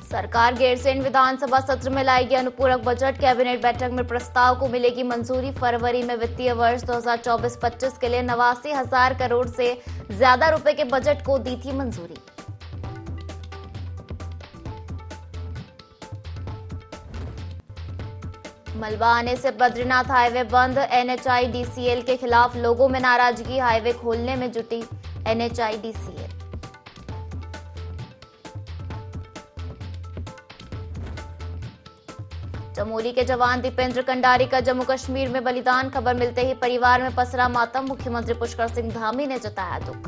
सरकार गैरसैंण विधानसभा सत्र में लाएगी अनुपूरक बजट। कैबिनेट बैठक में प्रस्ताव को मिलेगी मंजूरी। फरवरी में वित्तीय वर्ष 2024-25 के लिए 89,000 करोड़ से ज्यादा रुपए के बजट को दी थी मंजूरी। मलबा आने से बद्रीनाथ हाईवे बंद। NHIDCL के खिलाफ लोगों में नाराजगी। हाईवे खोलने में जुटी NHIDCL। चमोली के जवान दीपेंद्र कंडारी का जम्मू कश्मीर में बलिदान। खबर मिलते ही परिवार में पसरा मातम। मुख्यमंत्री पुष्कर सिंह धामी ने जताया दुख।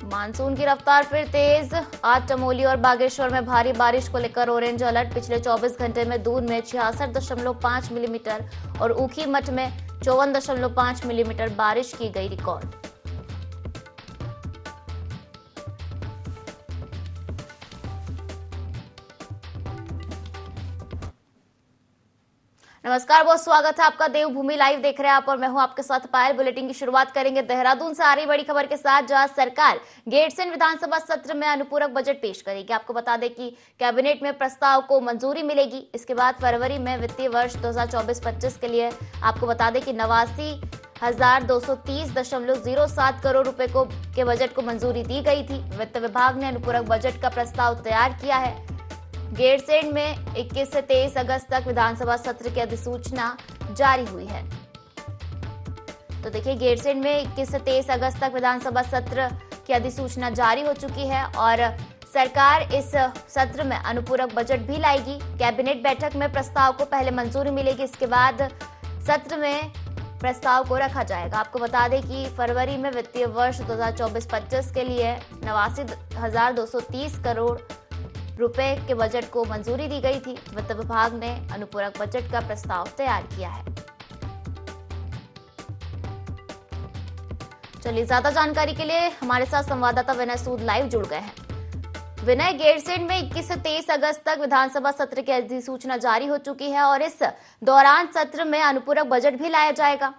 मानसून की रफ्तार फिर तेज। आज चमोली और बागेश्वर में भारी बारिश को लेकर ऑरेंज अलर्ट। पिछले 24 घंटे में दून में 66.5 मिलीमीटर और ऊखीमठ में 54.5 मिलीमीटर बारिश की गई रिकॉर्ड। नमस्कार, बहुत स्वागत है आपका। देवभूमि लाइव देख रहे हैं आप और मैं हूं आपके साथ पायल। बुलेटिन की शुरुआत करेंगे देहरादून से आ रही बड़ी खबर के साथ, जहां सरकार गैरसैंण विधानसभा सत्र में अनुपूरक बजट पेश करेगी। आपको बता दें कि कैबिनेट में प्रस्ताव को मंजूरी मिलेगी। इसके बाद फरवरी में वित्तीय वर्ष 2024-25 के लिए आपको बता दें कि 89,230.07 करोड़ रुपए के बजट को मंजूरी दी गई थी। वित्त विभाग ने अनुपूरक बजट का प्रस्ताव तैयार किया है। गैरसैंण में 21 से 23 अगस्त तक विधानसभा सत्र की अधिसूचना जारी हुई है। तो देखिए, गैरसैंण में 21 से 23 अगस्त तक विधानसभा सत्र की अधिसूचना जारी हो चुकी है और सरकार इस सत्र में अनुपूरक बजट भी लाएगी। कैबिनेट बैठक में प्रस्ताव को पहले मंजूरी मिलेगी, इसके बाद सत्र में प्रस्ताव को रखा जाएगा। आपको बता दें कि फरवरी में वित्तीय वर्ष 2024-25 के लिए 89,230 करोड़ रुपए के बजट को मंजूरी दी गई थी। वित्त विभाग ने अनुपूरक बजट का प्रस्ताव तैयार किया है। चलिए, ज्यादा जानकारी के लिए हमारे साथ संवाददाता विनय सूद लाइव जुड़ गए हैं। विनय, गैरसैंण में 21 से 23 अगस्त तक विधानसभा सत्र की अधिसूचना जारी हो चुकी है और इस दौरान सत्र में अनुपूरक बजट भी लाया जाएगा।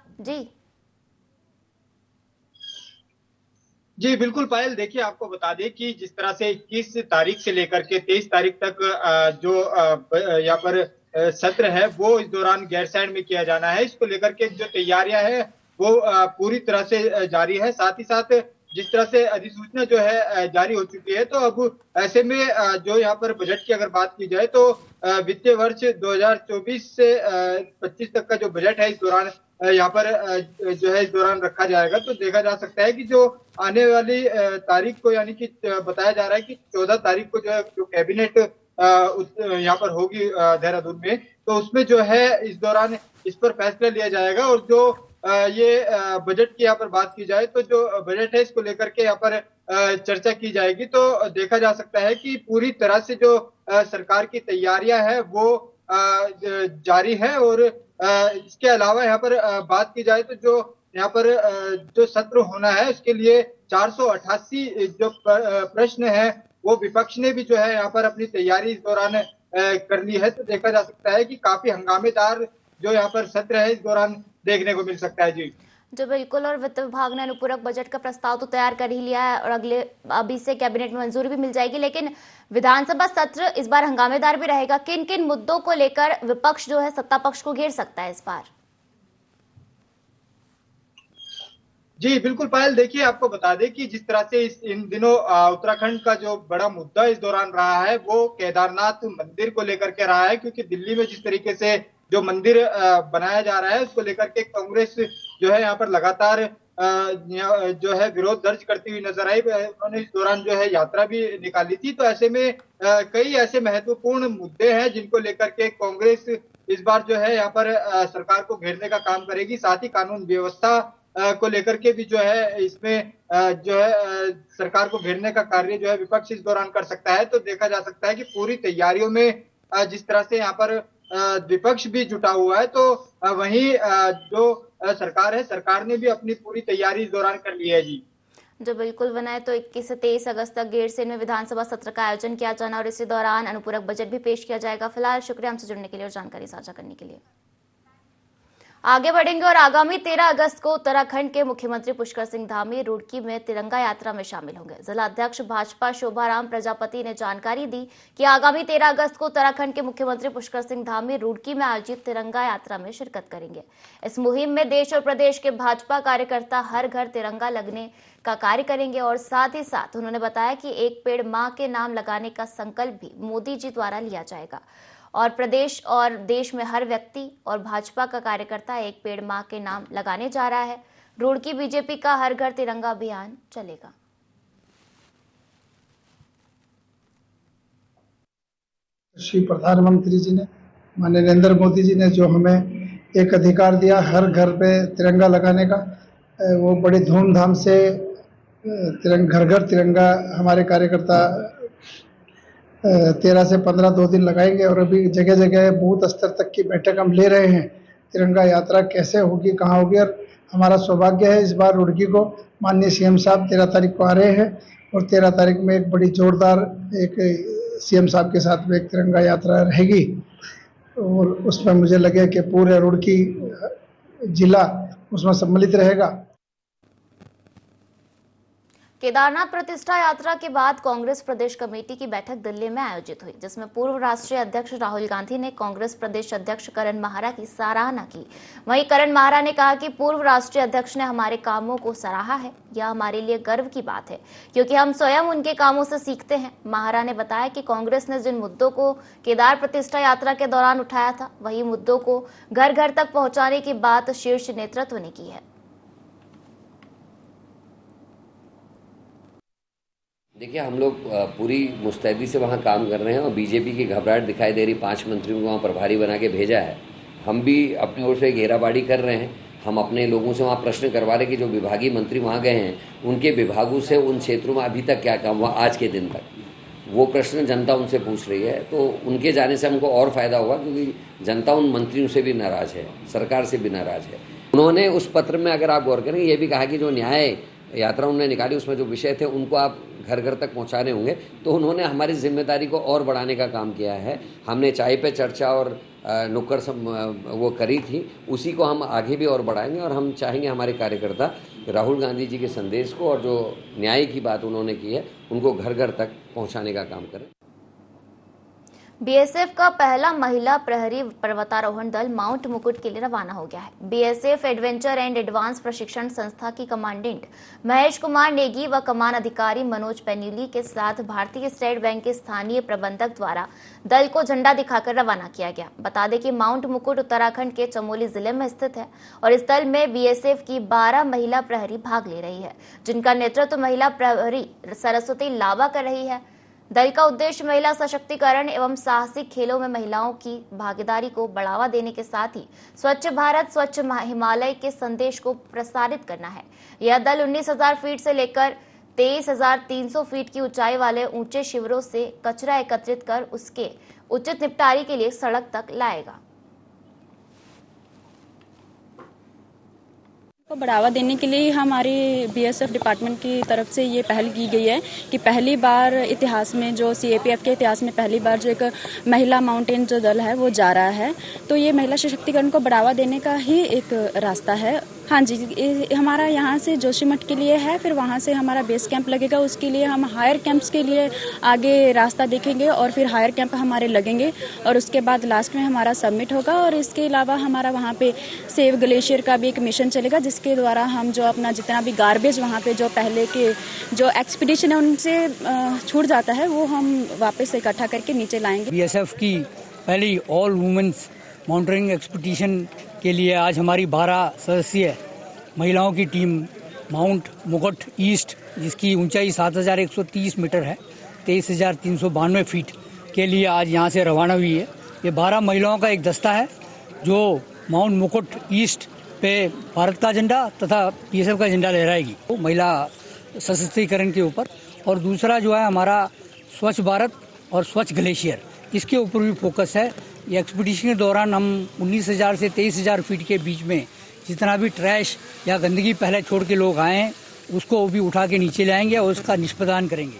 जी बिल्कुल पायल, देखिए आपको बता दें कि जिस तरह से 21 तारीख से लेकर के 23 तारीख तक जो यहाँ पर सत्र है वो इस दौरान गैरसैंण में किया जाना है। इसको लेकर के जो तैयारियां हैं वो पूरी तरह से जारी है। साथ ही साथ जिस तरह से अधिसूचना जो है जारी हो चुकी है, तो अब ऐसे में जो यहाँ पर बजट की अगर बात की जाए तो वित्तीय वर्ष 2024 से 25 तक का जो बजट है इस दौरान यहाँ पर जो है इस दौरान रखा जाएगा। तो देखा जा सकता है कि जो आने वाली तारीख को, यानी कि बताया जा रहा है कि 14 तारीख को जो है जो कैबिनेट यहाँ पर होगी देहरादून में, तो उसमें जो है इस दौरान इस पर फैसला लिया जाएगा। और जो ये बजट की यहाँ पर बात की जाए तो जो बजट है इसको लेकर के यहाँ पर चर्चा की जाएगी। तो देखा जा सकता है कि पूरी तरह से जो सरकार की तैयारियां है वो जारी है। और इसके अलावा यहाँ पर बात की जाए तो जो यहाँ पर जो सत्र होना है उसके लिए 488 जो प्रश्न है वो विपक्ष ने भी जो है यहाँ पर अपनी तैयारी इस दौरान कर ली है। तो देखा जा सकता है कि काफी हंगामेदार जो यहाँ पर सत्र है इस दौरान देखने को मिल सकता है। जी बिल्कुल, और वित्त विभाग ने अनुपूरक बजट का प्रस्ताव तो तैयार कर ही लिया है और अभी से कैबिनेट में मंजूरी भी मिल जाएगी। लेकिन विधानसभा सत्र इस बार हंगामेदार भी रहेगा। किन किन मुद्दों को लेकर विपक्ष जो है सत्ता पक्ष को घेर सकता है इस बार? जी बिल्कुल पायल, देखिए आपको बता दें कि जिस तरह से इन दिनों उत्तराखंड का जो बड़ा मुद्दा इस दौरान रहा है वो केदारनाथ मंदिर को लेकर के रहा है। क्योंकि दिल्ली में जिस तरीके से जो मंदिर बनाया जा रहा है उसको लेकर के कांग्रेस जो है यहाँ पर लगातार जो है विरोध दर्ज करती हुई नजर आई। उन्होंने इस दौरान जो है यात्रा भी निकाली थी। तो ऐसे में कई ऐसे महत्वपूर्ण मुद्दे हैं जिनको लेकर के कांग्रेस इस बार जो है यहाँ पर सरकार को घेरने का काम करेगी। साथ ही कानून व्यवस्था को लेकर के भी जो है इसमें जो है सरकार को घेरने का कार्य जो है विपक्ष इस दौरान कर सकता है। तो देखा जा सकता है कि पूरी तैयारियों में जिस तरह से यहाँ पर विपक्ष भी जुटा हुआ है, तो वहीं जो सरकार है, सरकार ने भी अपनी पूरी तैयारी इस दौरान कर ली है। जी बिल्कुल बनाए, तो 21 से 23 अगस्त तक गैरसैंण में विधानसभा सत्र का आयोजन किया जाना और इसी दौरान अनुपूरक बजट भी पेश किया जाएगा। फिलहाल शुक्रिया हमसे जुड़ने के लिए और जानकारी साझा करने के लिए। आगे बढ़ेंगे और आगामी 13 अगस्त को उत्तराखंड के मुख्यमंत्री पुष्कर सिंह धामी रुड़की में तिरंगा यात्रा में शामिल होंगे। जिला अध्यक्ष भाजपा शोभाराम प्रजापति ने जानकारी दी कि आगामी 13 अगस्त को उत्तराखंड के मुख्यमंत्री पुष्कर सिंह धामी रुड़की में आयोजित तिरंगा यात्रा में शिरकत करेंगे। इस मुहिम में देश और प्रदेश के भाजपा कार्यकर्ता हर घर तिरंगा लगने का कार्य करेंगे और साथ ही साथ उन्होंने बताया कि एक पेड़ मां के नाम लगाने का संकल्प भी मोदी जी द्वारा लिया जाएगा और प्रदेश और देश में हर व्यक्ति और भाजपा का कार्यकर्ता एक पेड़ मां के नाम लगाने जा रहा है। रुड़की बीजेपी का हर घर तिरंगा अभियान चलेगा। श्री प्रधानमंत्री जी ने, माननीय नरेंद्र मोदी जी ने जो हमें एक अधिकार दिया हर घर पे तिरंगा लगाने का, वो बड़ी धूमधाम से घर घर तिरंगा हमारे कार्यकर्ता 13 से 15 2 दिन लगाएंगे और अभी जगह जगह बूथ स्तर तक की बैठक हम ले रहे हैं। तिरंगा यात्रा कैसे होगी, कहाँ होगी, और हमारा सौभाग्य है इस बार रुड़की को माननीय सीएम साहब 13 तारीख को आ रहे हैं और 13 तारीख में एक बड़ी जोरदार एक सीएम साहब के साथ में एक तिरंगा यात्रा रहेगी और उसमें मुझे लगे कि पूरे रुड़की जिला उसमें सम्मिलित रहेगा। केदारनाथ प्रतिष्ठा यात्रा के बाद कांग्रेस प्रदेश कमेटी की बैठक दिल्ली में आयोजित हुई, जिसमें पूर्व राष्ट्रीय अध्यक्ष राहुल गांधी ने कांग्रेस प्रदेश अध्यक्ष करण माहरा की सराहना की। वहीं करण माहरा ने कहा कि पूर्व राष्ट्रीय अध्यक्ष ने हमारे कामों को सराहा है। यह हमारे लिए गर्व की बात है क्योंकि हम स्वयं उनके कामों से सीखते हैं। माहरा ने बताया कि कांग्रेस ने जिन मुद्दों को केदार प्रतिष्ठा यात्रा के दौरान उठाया था, वही मुद्दों को घर घर तक पहुंचाने की बात शीर्ष नेतृत्व ने की है। देखिए, हम लोग पूरी मुस्तैदी से वहाँ काम कर रहे हैं और बीजेपी की घबराहट दिखाई दे रही। 5 मंत्रियों को वहाँ प्रभारी बना के भेजा है। हम भी अपनी ओर से घेराबाड़ी कर रहे हैं। हम अपने लोगों से वहाँ प्रश्न करवा रहे हैं कि जो विभागीय मंत्री वहाँ गए हैं उनके विभागों से उन क्षेत्रों में अभी तक क्या काम हुआ आज के दिन तक, वो प्रश्न जनता उनसे पूछ रही है। तो उनके जाने से हमको और फायदा होगा क्योंकि जनता उन मंत्रियों से भी नाराज़ है, सरकार से भी नाराज़ है। उन्होंने उस पत्र में, अगर आप गौर करें, ये भी कहा कि जो न्याय यात्रा उन्होंने निकाली उसमें जो विषय थे उनको आप घर घर तक पहुंचाने होंगे। तो उन्होंने हमारी जिम्मेदारी को और बढ़ाने का काम किया है। हमने चाय पे चर्चा और नुक्कड़ वो करी थी, उसी को हम आगे भी और बढ़ाएंगे और हम चाहेंगे हमारे कार्यकर्ता राहुल गांधी जी के संदेश को और जो न्याय की बात उन्होंने की है उनको घर घर तक पहुंचाने का काम करें। बीएसएफ का पहला महिला प्रहरी पर्वतारोहण दल माउंट मुकुट के लिए रवाना हो गया है। बीएसएफ एडवेंचर एंड एडवांस प्रशिक्षण संस्था की कमांडेंट महेश कुमार नेगी व कमान अधिकारी मनोज पेन्यूली के साथ भारतीय स्टेट बैंक के स्थानीय प्रबंधक द्वारा दल को झंडा दिखाकर रवाना किया गया। बता दें कि माउंट मुकुट उत्तराखंड के चमोली जिले में स्थित है और इस दल में बीएसएफ की 12 महिला प्रहरी भाग ले रही है, जिनका नेतृत्व महिला प्रहरी सरस्वती लाबा कर रही है। दल का उद्देश्य महिला सशक्तिकरण एवं साहसिक खेलों में महिलाओं की भागीदारी को बढ़ावा देने के साथ ही स्वच्छ भारत स्वच्छ हिमालय के संदेश को प्रसारित करना है। यह दल 19,000 फीट से लेकर 23,300 फीट की ऊंचाई वाले ऊंचे शिविरों से कचरा एकत्रित कर उसके उचित निपटारे के लिए सड़क तक लाएगा। को बढ़ावा देने के लिए हमारी बीएसएफ डिपार्टमेंट की तरफ से ये पहल की गई है कि पहली बार इतिहास में, जो सीएपीएफ के इतिहास में पहली बार जो एक महिला माउंटेन जो दल है वो जा रहा है, तो ये महिला सशक्तिकरण को बढ़ावा देने का ही एक रास्ता है। हाँ जी, हमारा यहाँ से जोशीमठ के लिए है, फिर वहाँ से हमारा बेस कैंप लगेगा, उसके लिए हम हायर कैंप्स के लिए आगे रास्ता देखेंगे और फिर हायर कैंप हमारे लगेंगे और उसके बाद लास्ट में हमारा सबमिट होगा। और इसके अलावा हमारा वहाँ पे सेव ग्लेशियर का भी एक मिशन चलेगा, जिसके द्वारा हम जो अपना जितना भी गार्बेज वहाँ पे जो पहले के जो एक्सपीडिशन है उनसे छूट जाता है वो हम वापस इकट्ठा करके नीचे लाएंगे। बीएसएफ की पहली ऑल वुमेन्स माउंटेनिंग एक्सपीडिशन के लिए आज हमारी 12 सदस्यीय महिलाओं की टीम माउंट मुकुट ईस्ट, जिसकी ऊंचाई 7,130 मीटर है, 23,392 फीट के लिए आज यहाँ से रवाना हुई है। ये 12 महिलाओं का एक दस्ता है जो माउंट मुकुट ईस्ट पे भारत का झंडा तथा बीएसएफ का झंडा लहराएगी, तो महिला सशक्तिकरण के ऊपर। और दूसरा जो है हमारा स्वच्छ भारत और स्वच्छ ग्लेशियर, इसके ऊपर भी फोकस है। ये एक्सपीडिशन के दौरान हम 19,000 से 23,000 फीट के बीच में जितना भी ट्रैश या गंदगी पहले छोड़ के लोग आए हैं उसको भी उठा के नीचे लाएंगे और उसका निष्पादन करेंगे।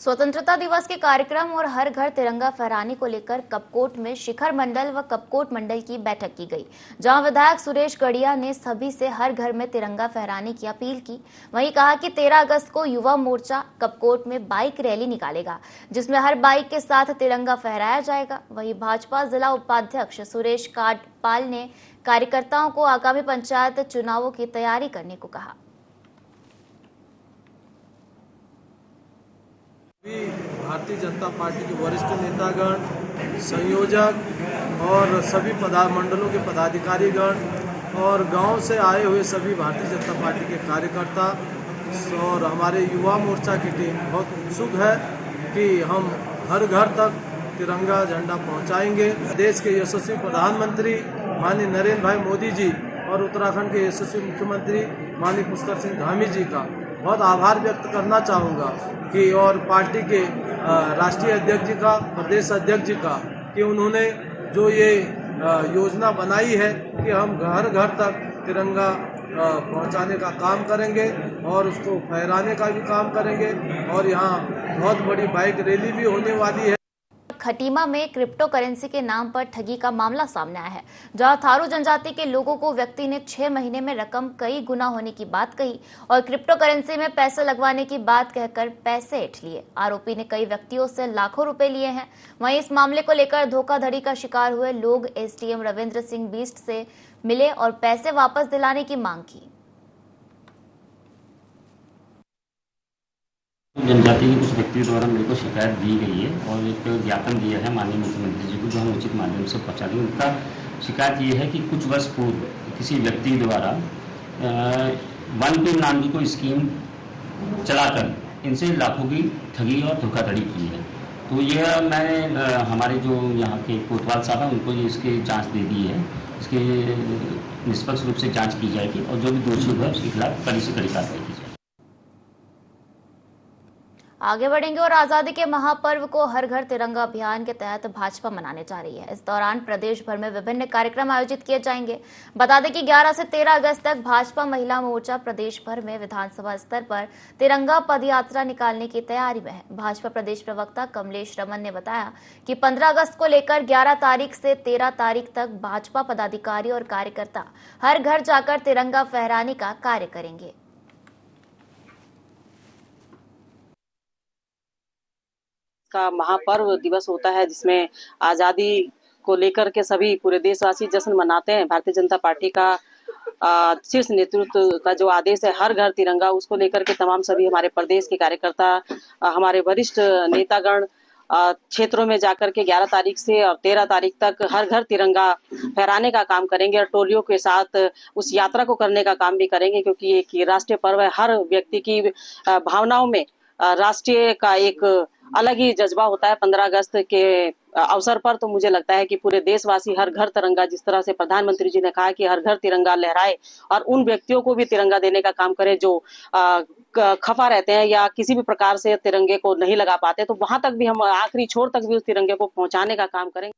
स्वतंत्रता दिवस के कार्यक्रम और हर घर तिरंगा फहराने को लेकर कपकोट में शिखर मंडल व कपकोट मंडल की बैठक की गई, जहां विधायक सुरेश गढ़िया ने सभी से हर घर में तिरंगा फहराने की अपील की। वहीं कहा कि 13 अगस्त को युवा मोर्चा कपकोट में बाइक रैली निकालेगा, जिसमें हर बाइक के साथ तिरंगा फहराया जाएगा। वहीं भाजपा जिला उपाध्यक्ष सुरेश काटपाल ने कार्यकर्ताओं को आगामी पंचायत चुनावों की तैयारी करने को कहा। भारतीय जनता पार्टी के वरिष्ठ नेतागण, संयोजक और सभी मंडलों के पदाधिकारीगण और गांव से आए हुए सभी भारतीय जनता पार्टी के कार्यकर्ता और हमारे युवा मोर्चा की टीम बहुत उत्सुक है कि हम हर घर तक तिरंगा झंडा पहुंचाएंगे। देश के यशस्वी प्रधानमंत्री माननीय नरेंद्र भाई मोदी जी और उत्तराखंड के यशस्वी मुख्यमंत्री माननीय पुष्कर सिंह धामी जी का बहुत आभार व्यक्त करना चाहूँगा कि और पार्टी के राष्ट्रीय अध्यक्ष जी का, प्रदेश अध्यक्ष जी का, कि उन्होंने जो ये योजना बनाई है कि हम घर घर तक तिरंगा पहुंचाने का काम करेंगे और उसको फहराने का भी काम करेंगे और यहाँ बहुत बड़ी बाइक रैली भी होने वाली है। खटीमा में क्रिप्टो करेंसी के नाम पर ठगी का मामला सामने आया है, जहां थारू जनजाति के लोगों को व्यक्ति ने 6 महीने में रकम कई गुना होने की बात कही और क्रिप्टो करेंसी में पैसे लगवाने की बात कहकर पैसे ऐंठ लिए। आरोपी ने कई व्यक्तियों से लाखों रुपए लिए हैं। वहीं इस मामले को लेकर धोखाधड़ी का शिकार हुए लोग एसडीएम रविंद्र सिंह बीस्ट से मिले और पैसे वापस दिलाने की मांग की। जनजाति के कुछ व्यक्ति द्वारा मेरे को शिकायत दी गई है और एक ज्ञापन दिया है माननीय मुख्यमंत्री जी को, जो हम उचित माध्यम से पहुंचा देंगे। उनका शिकायत ये है कि कुछ वर्ष पूर्व किसी व्यक्ति द्वारा वन टीम नाम की कोई स्कीम चलाकर इनसे लाखों की ठगी और धोखाधड़ी की है। तो यह मैंने हमारे जो यहाँ के कोतवाल साहब हैं उनको ये इसकी जाँच दे दी है। इसके निष्पक्ष रूप से जाँच की जाएगी और जो भी दोषी हुआ उसके खिलाफ कड़ी से कड़ी कार्रवाई की जाएगी। आगे बढ़ेंगे और आजादी के महापर्व को हर घर तिरंगा अभियान के तहत भाजपा मनाने जा रही है। इस दौरान प्रदेश भर में विभिन्न कार्यक्रम आयोजित किए जाएंगे। बता दें कि 11 से 13 अगस्त तक भाजपा महिला मोर्चा प्रदेश भर में विधानसभा स्तर पर तिरंगा पदयात्रा निकालने की तैयारी में है। भाजपा प्रदेश प्रवक्ता कमलेश रमन ने बताया कि 15 अगस्त को लेकर 11 तारीख से 13 तारीख तक भाजपा पदाधिकारी और कार्यकर्ता हर घर जाकर तिरंगा फहराने का कार्य करेंगे। का महापर्व दिवस होता है, जिसमें आजादी को लेकर के सभी पूरे देशवासी जश्न मनाते हैं। भारतीय जनता पार्टी का शीर्ष नेतृत्व का जो आदेश है हर घर तिरंगा, उसको लेकर के तमाम सभी हमारे प्रदेश के कार्यकर्ता, हमारे वरिष्ठ नेतागण क्षेत्रों में जाकर के 11 तारीख से और 13 तारीख तक हर घर तिरंगा फहराने का काम करेंगे और टोलियों के साथ उस यात्रा को करने का काम भी करेंगे, क्योंकि ये राष्ट्रीय पर्व है। हर व्यक्ति की भावनाओं में राष्ट्रीय का एक अलग ही जज्बा होता है 15 अगस्त के अवसर पर। तो मुझे लगता है कि पूरे देशवासी हर घर तिरंगा, जिस तरह से प्रधानमंत्री जी ने कहा कि हर घर तिरंगा लहराए और उन व्यक्तियों को भी तिरंगा देने का काम करे जो खफा रहते हैं या किसी भी प्रकार से तिरंगे को नहीं लगा पाते, तो वहां तक भी हम आखिरी छोर तक भी उस तिरंगे को पहुंचाने का काम करेंगे।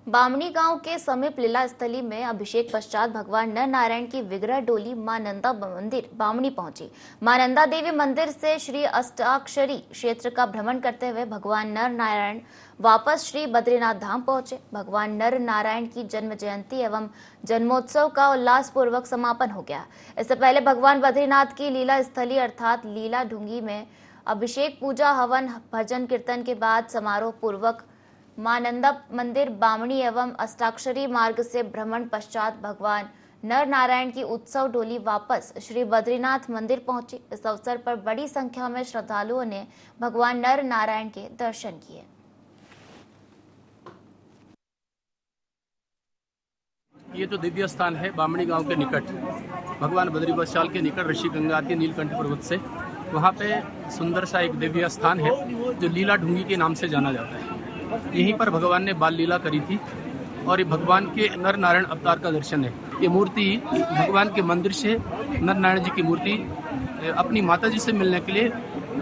बामणी गांव के समीप लीला स्थली में अभिषेक पश्चात भगवान नर नारायण की विग्रह डोली मां नंदा मंदिर बामणी पहुंची। मां नंदा देवी मंदिर से श्री अष्टाक्षरी क्षेत्र का भ्रमण करते हुए भगवान नर नारायण वापस श्री बद्रीनाथ धाम पहुंचे। भगवान नर नारायण की जन्म जयंती एवं जन्मोत्सव का उल्लासपूर्वक समापन हो गया। इससे पहले भगवान बद्रीनाथ की लीला स्थली अर्थात लीला ढूंगी में अभिषेक, पूजा, हवन, भजन कीर्तन के बाद समारोह पूर्वक मां नंदा मंदिर बामणी एवं अष्टाक्षरी मार्ग से भ्रमण पश्चात भगवान नर नारायण की उत्सव डोली वापस श्री बद्रीनाथ मंदिर पहुंची। इस अवसर पर बड़ी संख्या में श्रद्धालुओं ने भगवान नर नारायण के दर्शन किए। ये जो दिव्य स्थान है बामणी गांव के निकट, भगवान बद्रीवत्साल के निकट ऋषि गंगा आती है नीलकंठ पर्वत से, वहाँ पे सुंदर सा एक दिव्य स्थान है जो लीला ढूंगी के नाम से जाना जाता है। यहीं पर भगवान ने बाल लीला करी थी और ये भगवान के नर नारायण अवतार का दर्शन है। ये मूर्ति भगवान के मंदिर से नर नारायण जी की मूर्ति अपनी माता जी से मिलने के लिए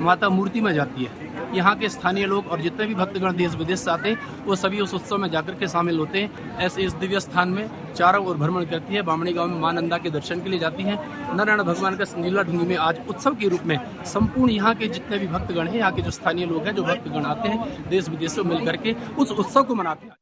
माता मूर्ति में जाती है। यहाँ के स्थानीय लोग और जितने भी भक्तगण देश विदेश से आते हैं वो सभी उस उत्सव में जाकर के शामिल होते हैं। ऐसे इस दिव्य स्थान में चारों ओर भ्रमण करती है। बामणी गांव में मां नंदा के दर्शन के लिए जाती हैं। नारायण भगवान का नीला ढूंगी में आज उत्सव के रूप में संपूर्ण यहाँ के जितने भी भक्तगण हैं, यहाँ के जो स्थानीय लोग हैं, जो भक्तगण आते हैं देश विदेश से मिलकर के उस उत्सव को मनाते हैं।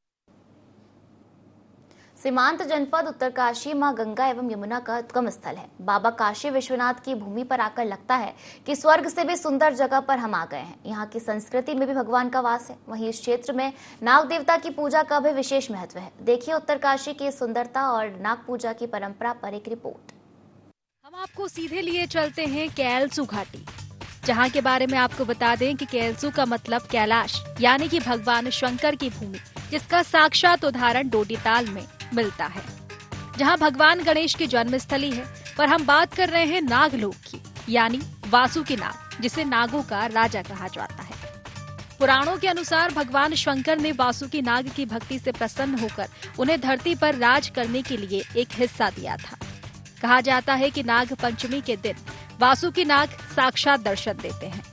सीमांत जनपद उत्तरकाशी मां गंगा एवं यमुना का उद्गम स्थल है। बाबा काशी विश्वनाथ की भूमि पर आकर लगता है कि स्वर्ग से भी सुंदर जगह पर हम आ गए हैं। यहाँ की संस्कृति में भी भगवान का वास है। वहीं इस क्षेत्र में नाग देवता की पूजा का भी विशेष महत्व है। देखिए उत्तरकाशी की सुंदरता और नाग पूजा की परंपरा पर एक रिपोर्ट। हम आपको सीधे लिए चलते हैं कैलसू घाटी, जहाँ के बारे में आपको बता दें कि कैलसू का मतलब कैलाश यानी कि भगवान शंकर की भूमि, जिसका साक्षात उदाहरण डोडीताल में मिलता है, जहां भगवान गणेश की जन्मस्थली है। पर हम बात कर रहे हैं नागलोक की, यानी वासुकी नाग, जिसे नागों का राजा कहा जाता है। पुराणों के अनुसार भगवान शंकर ने वासुकी नाग की भक्ति से प्रसन्न होकर उन्हें धरती पर राज करने के लिए एक हिस्सा दिया था। कहा जाता है कि नाग पंचमी के दिन वासुकी नाग साक्षात दर्शन देते हैं।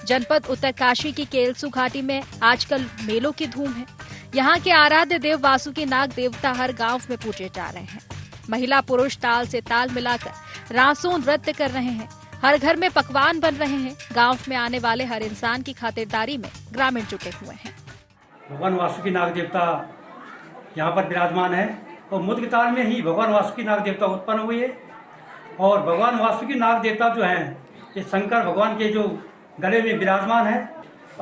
जनपद उत्तरकाशी की केलसू घाटी में आजकल मेलों की धूम है। यहाँ के आराध्य देव वासुकी नाग देवता हर गांव में पूजे जा रहे हैं। महिला पुरुष ताल से ताल मिलाकर रासों नृत्य कर रहे हैं। हर घर में पकवान बन रहे हैं। गांव में आने वाले हर इंसान की खातिरदारी में ग्रामीण जुटे हुए हैं। भगवान वासुकी नाग देवता यहाँ पर विराजमान है और मुद्ग ताल में ही भगवान वासुकी नाग देवता उत्पन्न हुए है। और भगवान वासुकी नाग देवता जो है ये शंकर भगवान के जो गले में विराजमान है।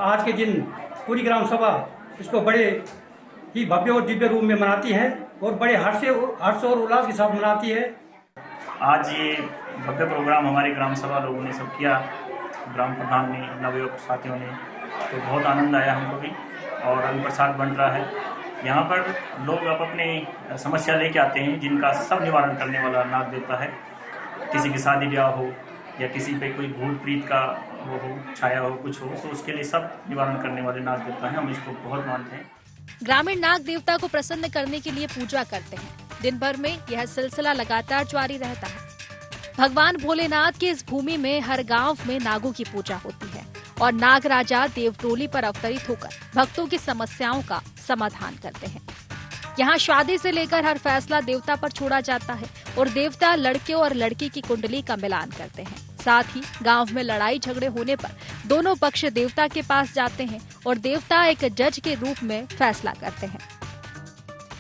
आज के दिन पूरी ग्राम सभा इसको बड़े ही भव्य और दिव्य रूप में मनाती है और बड़े हर्ष और उल्लास के साथ मनाती है। आज ये भव्य प्रोग्राम हमारे ग्राम सभा लोगों ने सब किया, ग्राम प्रधान ने, नवयुवक साथियों ने, तो बहुत आनंद आया हमको भी। और अभी प्रसाद बन रहा है। यहाँ पर लोग अब अपने समस्या लेके आते हैं, जिनका सब निवारण करने वाला नाग देवता है। किसी की शादी ब्याह हो या किसी पे कोई भूत प्रीत का वो हो, छाया हो, कुछ हो, तो उसके लिए सब निवारण करने वाले नाग देवता हैं। हम इसको बहुत मानते हैं। ग्रामीण नाग देवता को प्रसन्न करने के लिए पूजा करते हैं। दिन भर में यह सिलसिला लगातार जारी रहता है। भगवान भोलेनाथ की इस भूमि में हर गांव में नागों की पूजा होती है और नाग राजा देवटोली पर अवतरित होकर भक्तों की समस्याओं का समाधान करते हैं। यहाँ शादी से लेकर हर फैसला देवता पर छोड़ा जाता है और देवता लड़के और लड़की की कुंडली का मिलान करते हैं। साथ ही गांव में लड़ाई झगड़े होने पर दोनों पक्ष देवता के पास जाते हैं और देवता एक जज के रूप में फैसला करते हैं।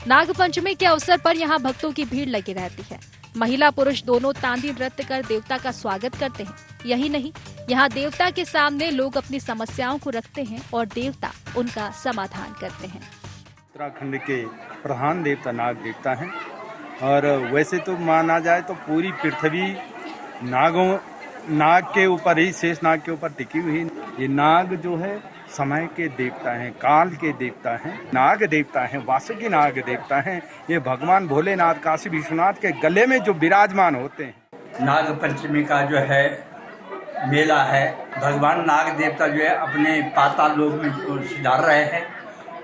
नाग पंचमी के अवसर पर यहाँ भक्तों की भीड़ लगी रहती है। महिला पुरुष दोनों तांदी नृत्य कर देवता का स्वागत करते हैं। यही नहीं, यहाँ देवता के सामने लोग अपनी समस्याओं को रखते हैं और देवता उनका समाधान करते हैं। उत्तराखंड के प्रधान देवता नाग देवता हैं और वैसे तो माना जाए तो पूरी पृथ्वी नाग के ऊपर ही, शेष नाग के ऊपर टिकी हुई। ये नाग जो है समय के देवता हैं, काल के देवता हैं, नाग देवता हैं, वासुकी नाग देवता हैं। ये भगवान भोलेनाथ काशी विश्वनाथ के गले में जो विराजमान होते हैं। नाग पंचमी का जो है मेला है। भगवान नाग देवता जो है अपने पाताल लोक में सुधार रहे हैं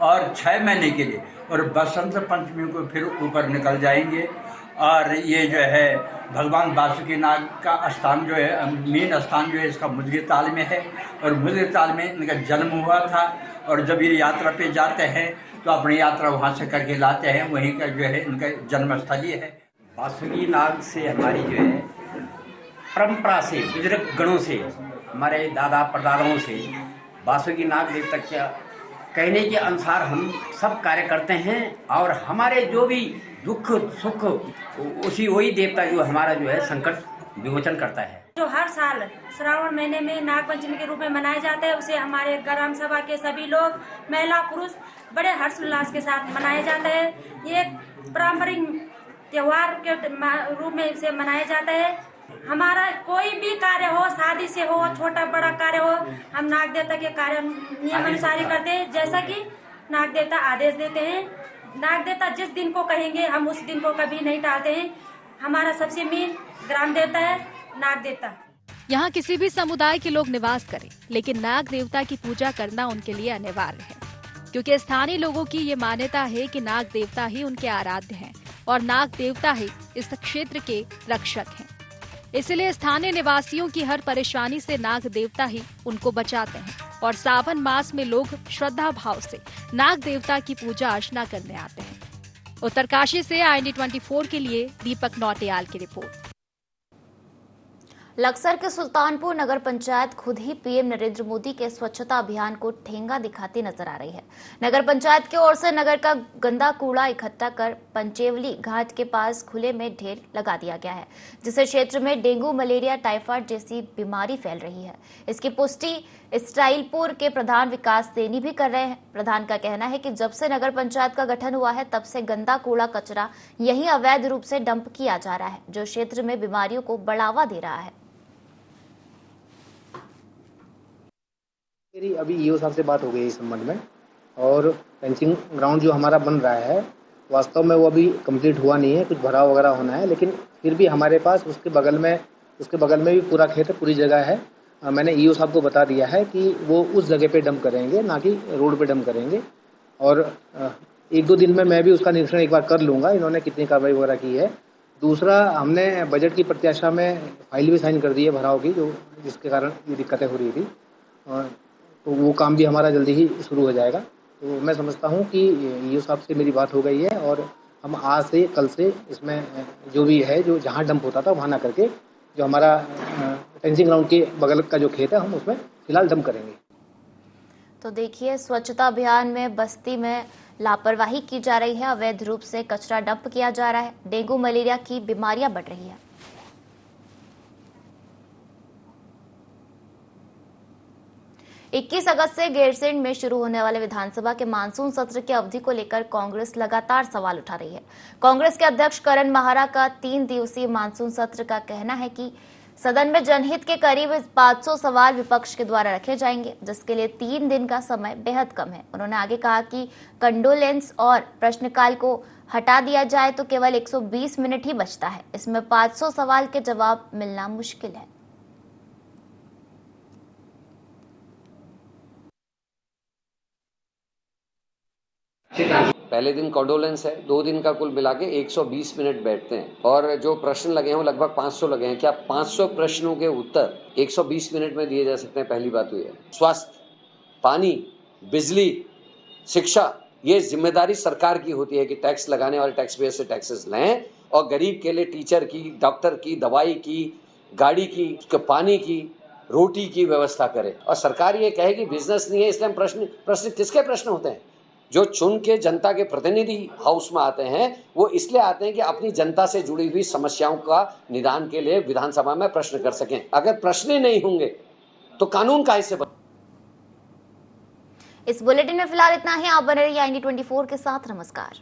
और 6 महीने के लिए, और बसंत पंचमी को फिर ऊपर निकल जाएंगे। और ये जो है भगवान वासुकी नाग का स्थान जो है, मेन स्थान जो है इसका मुद्गे ताल में है और मुद्गे ताल में इनका जन्म हुआ था। और जब ये यात्रा पे जाते हैं तो अपनी यात्रा वहाँ से करके लाते हैं, वहीं का जो है इनका जन्मस्थली है। वासुकी नाग से हमारी जो है परंपरा से, बुजुर्ग गणों से, हमारे दादा परदादाओं से वासुकी नाग देवता क्या कहने के अनुसार हम सब कार्य करते हैं और हमारे जो भी दुख सुख वही देवता जो हमारा जो है संकट विमोचन करता है। जो हर साल श्रावण महीने में नाग पंचमी के रूप में मनाया जाता है, उसे हमारे ग्राम सभा के सभी लोग, महिला पुरुष बड़े हर्षोल्लास के साथ मनाया जाता है। ये पारंपरिक त्योहार के रूप में इसे मनाया जाता है। हमारा कोई भी कार्य हो, शादी से हो, छोटा बड़ा कार्य हो, हम नाग देवता के कार्य नियम अनुसार ही करते हैं, जैसा कि नाग देवता आदेश देते हैं। नाग देवता जिस दिन को कहेंगे हम उस दिन को कभी नहीं टालते हैं। हमारा सबसे मेन ग्राम देवता है नाग देवता। यहाँ किसी भी समुदाय के लोग निवास करें, लेकिन नाग देवता की पूजा करना उनके लिए अनिवार्य है, क्योंकि स्थानीय लोगों की ये मान्यता है कि नाग देवता ही उनके आराध्य हैं और नाग देवता ही इस क्षेत्र के रक्षक हैं। इसलिए स्थानीय निवासियों की हर परेशानी से नाग देवता ही उनको बचाते हैं और सावन मास में लोग श्रद्धा भाव से नाग देवता की पूजा अर्चना करने आते हैं। उत्तरकाशी से IND24 के लिए दीपक नौटियाल की रिपोर्ट। लक्सर के सुल्तानपुर नगर पंचायत खुद ही पीएम नरेंद्र मोदी के स्वच्छता अभियान को ठेंगा दिखाती नजर आ रही है। नगर पंचायत की ओर से नगर का गंदा कूड़ा इकट्ठा कर पंचेवली घाट के पास खुले में ढेर लगा दिया गया है, जिससे क्षेत्र में डेंगू, मलेरिया, टाइफाइड जैसी बीमारी फैल रही है। इसकी पुष्टि स्टाइलपुर के प्रधान विकास सैनी भी कर रहे हैं। प्रधान का कहना है कि जब से नगर पंचायत का गठन हुआ है तब से गंदा कूड़ा कचरा यही अवैध रूप से डंप किया जा रहा है, जो क्षेत्र में बीमारियों को बढ़ावा दे रहा है। मेरी अभी ईओ साहब से बात हो गई इस संबंध में, और फेंसिंग ग्राउंड जो हमारा बन रहा है वास्तव में वो अभी कंप्लीट हुआ नहीं है, कुछ भराव वगैरह होना है, लेकिन फिर भी हमारे पास उसके बगल में भी पूरा खेत पूरी जगह है। मैंने ईओ साहब को बता दिया है कि वो उस जगह पे डंप करेंगे, ना कि रोड पे डंप करेंगे। और 1-2 दिन में मैं भी उसका निरीक्षण एक बार कर लूँगा इन्होंने कितनी कार्रवाई वगैरह की है। दूसरा, हमने बजट की प्रत्याशा में फाइल भी साइन कर दी है भराव की, जिसके कारण ये दिक्कतें हो रही थी, तो वो काम भी हमारा जल्दी ही शुरू हो जाएगा। तो मैं समझता हूँ कि ईओ साहब से मेरी बात हो गई है और हम आज से कल से इसमें जो भी है, जो जहाँ डंप होता था वहाँ ना करके जो हमारा फेंसिंग ग्राउंड के बगल का जो खेत है हम उसमें फिलहाल डंप करेंगे। तो देखिए, स्वच्छता अभियान में बस्ती में लापरवाही की जा रही है, अवैध रूप से कचरा डंप किया जा रहा है, डेंगू मलेरिया की बीमारियां बढ़ रही है। 21 अगस्त से गैरसैंण में शुरू होने वाले विधानसभा के मानसून सत्र की अवधि को लेकर कांग्रेस लगातार सवाल उठा रही है। कांग्रेस के अध्यक्ष करण माहरा का 3 दिवसीय मानसून सत्र का कहना है कि सदन में जनहित के करीब 500 सवाल विपक्ष के द्वारा रखे जाएंगे, जिसके लिए 3 दिन का समय बेहद कम है। उन्होंने आगे कहा कि कंडोलेंस और प्रश्नकाल को हटा दिया जाए तो केवल 120 मिनट ही बचता है। इसमें 500 सवाल के जवाब मिलना मुश्किल है। पहले दिन कॉन्डोलेंस है, 2 दिन का कुल मिला के 120 मिनट बैठते हैं, और जो प्रश्न लगे हैं वो लगभग 500 लगे हैं। क्या 500 प्रश्नों के उत्तर 120 मिनट में दिए जा सकते हैं? पहली बात हुई है। स्वास्थ्य, पानी, बिजली, शिक्षा, ये जिम्मेदारी सरकार की होती है कि टैक्स लगाने वाले टैक्स पेयर से टैक्सेस लें और गरीब के लिए टीचर की, डॉक्टर की, दवाई की, गाड़ी की, पानी की, रोटी की व्यवस्था करे। और सरकार ये कहे कि बिजनेस नहीं है, इसलिए हम प्रश्न किसके प्रश्न होते हैं? जो चुन के जनता के प्रतिनिधि हाउस में आते हैं वो इसलिए आते हैं कि अपनी जनता से जुड़ी हुई समस्याओं का निदान के लिए विधानसभा में प्रश्न कर सकें। अगर प्रश्न ही नहीं होंगे तो कानून काहे से बने? इस बुलेटिन में फिलहाल इतना ही। आप बने रहिए IND24 के साथ। नमस्कार।